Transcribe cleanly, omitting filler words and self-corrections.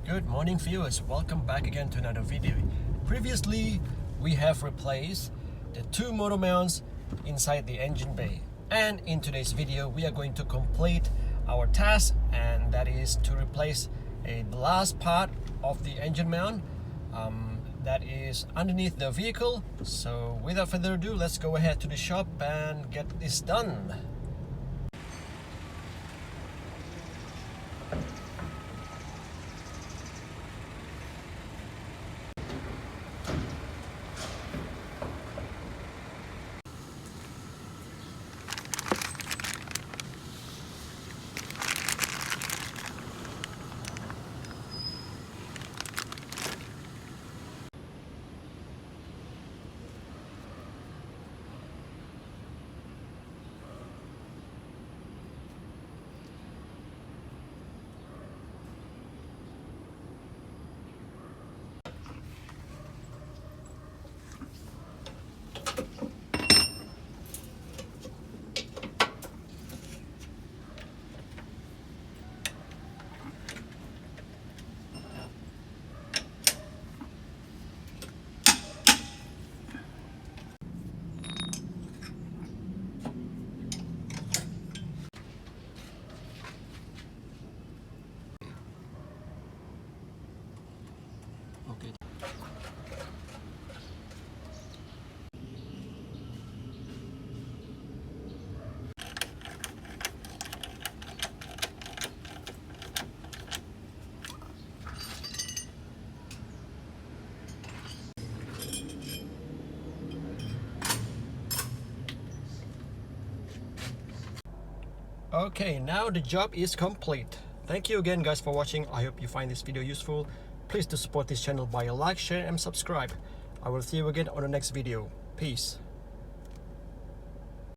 Good morning viewers, welcome back again to another video. Previously we have replaced the two motor mounts inside the engine bay, and in today's video we are going to complete our task, and that is to replace the last part of the engine mount that is underneath the vehicle. So without further ado, let's go ahead to the shop and get this done. Okay, now the job is complete. Thank you again guys for watching. I hope you find this video useful. Please do support this channel by a like, share and subscribe. I will see you again on the next video. Peace.